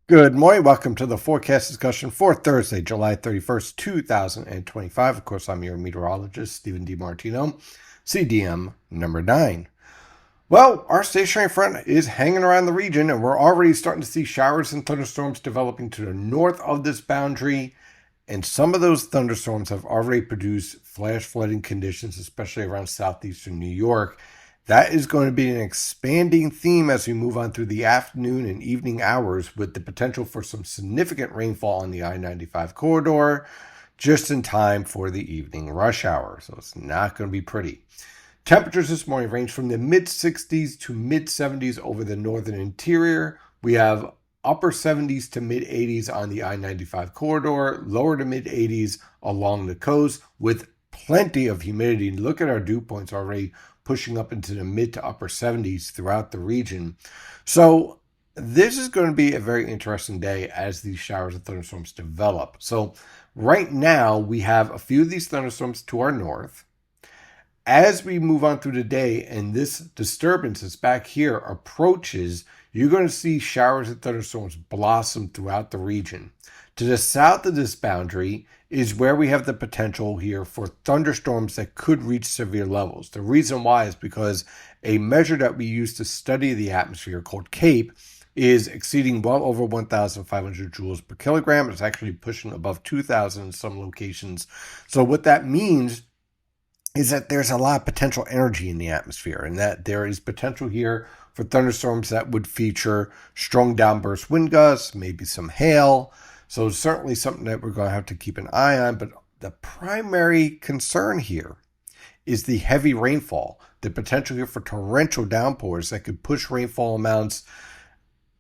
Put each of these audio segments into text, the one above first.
Good morning. Welcome to the forecast discussion for Thursday, July 31st, 2025. Of course, I'm your meteorologist, Stephen DiMartino, CDM number 9. Well, our stationary front is hanging around the region, and we're already starting to see showers and thunderstorms developing to the north of this boundary. And some of those thunderstorms have already produced flash flooding conditions, especially around southeastern New York. That is going to be an expanding theme as we move on through the afternoon and evening hours, with the potential for some significant rainfall on the I-95 corridor just in time for the evening rush hour. So it's not going to be pretty. Temperatures this morning range from the mid 60s to mid 70s over the northern interior. We have upper 70s to mid 80s on the I-95 corridor, lower to mid 80s along the coast, with plenty of humidity. Look at our dew points already pushing up into the mid to upper 70s throughout the region. So this is going to be a very interesting day as these showers and thunderstorms develop. So right now we have a few of these thunderstorms to our north. As we move on through the day and this disturbance that's back here approaches, you're going to see showers and thunderstorms blossom throughout the region. To the south of this boundary is where we have the potential here for thunderstorms that could reach severe levels. The reason why is because a measure that we use to study the atmosphere called CAPE is exceeding well over 1,500 joules per kilogram. It's actually pushing above 2,000 in some locations. So what that means is that there's a lot of potential energy in the atmosphere, and that there is potential here for thunderstorms that would feature strong downburst wind gusts, maybe some hail. So certainly something that we're going to have to keep an eye on. But the primary concern here is the heavy rainfall, the potential here for torrential downpours that could push rainfall amounts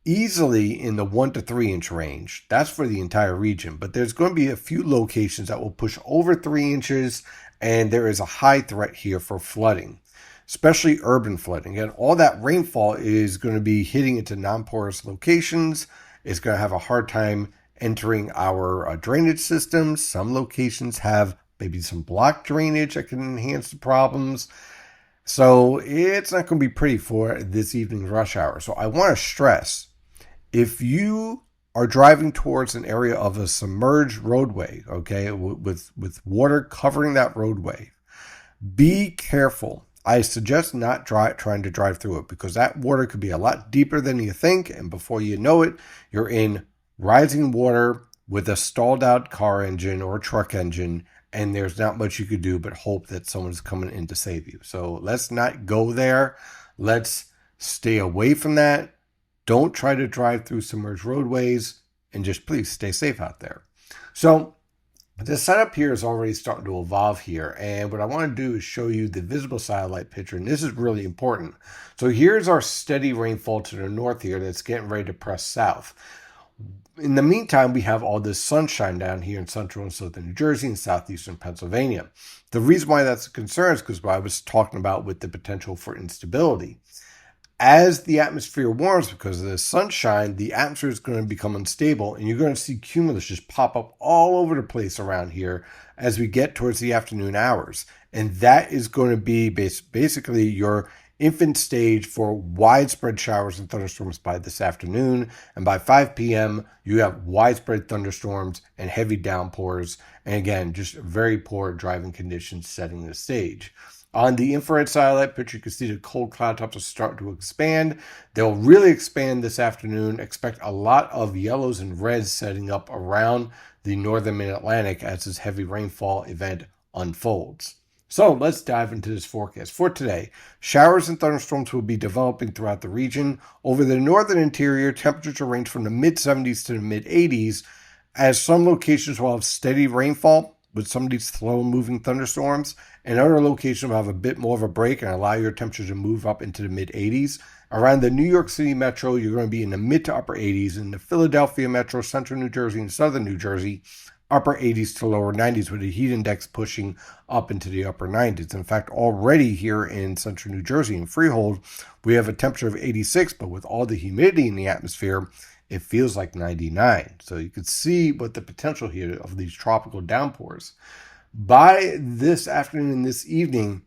easily in the 1 to 3 inch range. That's for the entire region. But there's going to be a few locations that will push over 3 inches, and there is a high threat here for flooding, especially urban flooding. And all that rainfall is going to be hitting into non-porous locations. It's going to have a hard time entering our drainage systems. Some locations have maybe some block drainage that can enhance the problems. So it's not going to be pretty for this evening rush hour. So I want to stress, if you are driving towards an area of a submerged roadway, okay, with water covering that roadway, be careful. I suggest not trying to drive through it, because that water could be a lot deeper than you think, and before you know it, you're in rising water with a stalled out car engine or truck engine, and there's not much you could do but hope that someone's coming in to save you. So let's not go there. Let's stay away from that. Don't try to drive through submerged roadways, and just please stay safe out there. So the setup here is already starting to evolve here, and what I want to do is show you the visible satellite picture, and this is really important. So here's our steady rainfall to the north here that's getting ready to press south. In the meantime, we have all this sunshine down here in central and southern New Jersey and southeastern Pennsylvania. The reason why that's a concern is because what I was talking about with the potential for instability. As the atmosphere warms because of the sunshine, the atmosphere is going to become unstable, and you're going to see cumulus just pop up all over the place around here as we get towards the afternoon hours. And that is going to be basically your infant stage for widespread showers and thunderstorms by this afternoon. And by 5 p.m., you have widespread thunderstorms and heavy downpours. And again, just very poor driving conditions setting the stage. On the infrared satellite picture, you can see the cold cloud tops are starting to expand. They'll really expand this afternoon. Expect a lot of yellows and reds setting up around the northern mid-Atlantic as this heavy rainfall event unfolds. So let's dive into this forecast. For today, showers and thunderstorms will be developing throughout the region. Over the northern interior, temperatures will range from the mid-70s to the mid-80s, as some locations will have steady rainfall with some of these slow-moving thunderstorms, and other locations will have a bit more of a break and allow your temperature to move up into the mid-80s. Around the New York City metro, you're going to be in the mid to upper 80s. In the Philadelphia metro, central New Jersey, and southern New Jersey, upper 80s to lower 90s, with the heat index pushing up into the upper 90s. In fact, already here in central New Jersey in Freehold, we have a temperature of 86, but with all the humidity in the atmosphere, it feels like 99. So you can see what the potential here of these tropical downpours. By this afternoon and this evening,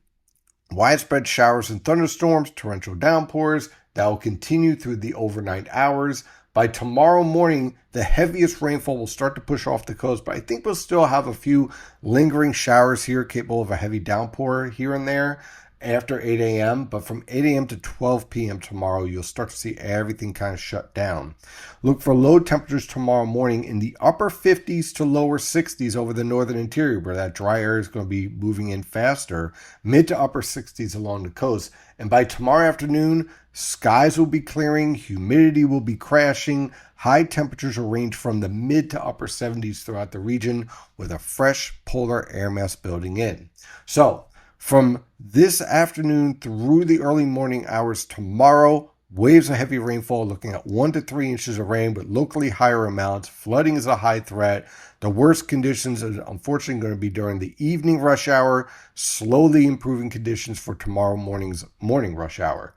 widespread showers and thunderstorms, torrential downpours that will continue through the overnight hours. By tomorrow morning, the heaviest rainfall will start to push off the coast, but I think we'll still have a few lingering showers here, capable of a heavy downpour here and there after 8 a.m. But from 8 a.m. to 12 p.m. tomorrow, you'll start to see everything kind of shut down. Look for low temperatures tomorrow morning in the upper 50s to lower 60s over the northern interior, where that dry air is going to be moving in faster, mid to upper 60s along the coast. And by tomorrow afternoon, skies will be clearing, humidity will be crashing, high temperatures will range from the mid to upper 70s throughout the region with a fresh polar air mass building in. So, from this afternoon through the early morning hours tomorrow, waves of heavy rainfall looking at 1 to 3 inches of rain with locally higher amounts. Flooding is a high threat. The worst conditions are unfortunately going to be during the evening rush hour, slowly improving conditions for tomorrow morning's morning rush hour.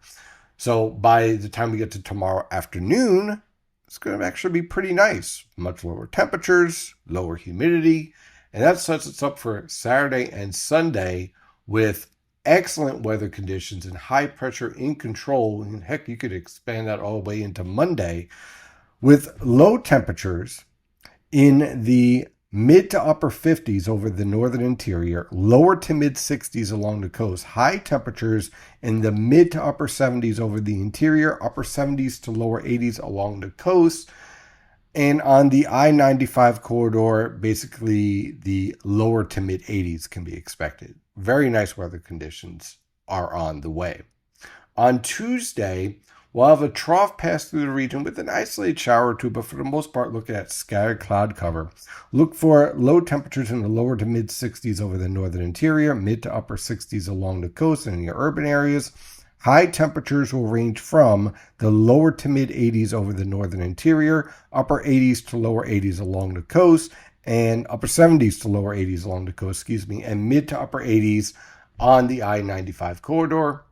So by the time we get to tomorrow afternoon, it's going to actually be pretty nice. Much lower temperatures, lower humidity, and that sets us up for Saturday and Sunday with excellent weather conditions and high pressure in control. And heck, you could expand that all the way into Monday with low temperatures in the mid to upper 50s over the northern interior, lower to mid 60s along the coast, high temperatures in the mid to upper 70s over the interior, upper 70s to lower 80s along the coast. And on the I-95 corridor, basically the lower to mid 80s can be expected. Very nice weather conditions are on the way. On Tuesday, we'll have a trough pass through the region with an isolated shower or two, but for the most part, look at scattered cloud cover. Look for low temperatures in the lower to mid 60s over the northern interior, mid to upper 60s along the coast and in your urban areas. High temperatures will range from the lower to mid 80s over the northern interior, upper 80s to lower 80s along the coast, and upper 70s to lower 80s along the coast, and mid to upper 80s on the I-95 corridor.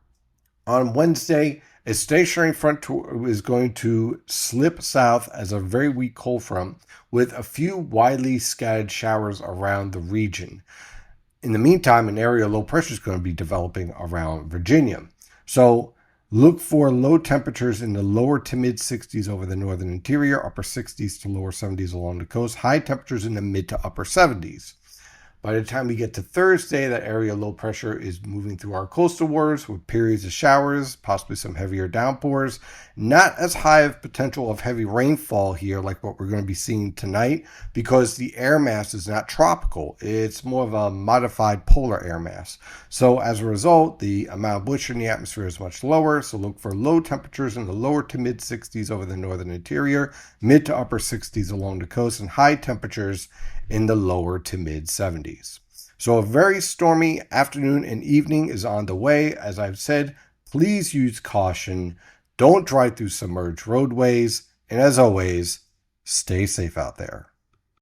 On Wednesday, a stationary front is going to slip south as a very weak cold front with a few widely scattered showers around the region. In the meantime, an area of low pressure is going to be developing around Virginia. So look for low temperatures in the lower to mid 60s over the northern interior, upper 60s to lower 70s along the coast, high temperatures in the mid to upper 70s. By the time we get to Thursday, that area of low pressure is moving through our coastal waters with periods of showers, possibly some heavier downpours. Not as high of potential of heavy rainfall here like what we're going to be seeing tonight because the air mass is not tropical. It's more of a modified polar air mass. So as a result, the amount of moisture in the atmosphere is much lower. So look for low temperatures in the lower to mid 60s over the northern interior, mid to upper 60s along the coast, and high temperatures in the lower to mid 70s. So a very stormy afternoon and evening is on the way. As I've said, please use caution. Don't drive through submerged roadways. And as always, stay safe out there.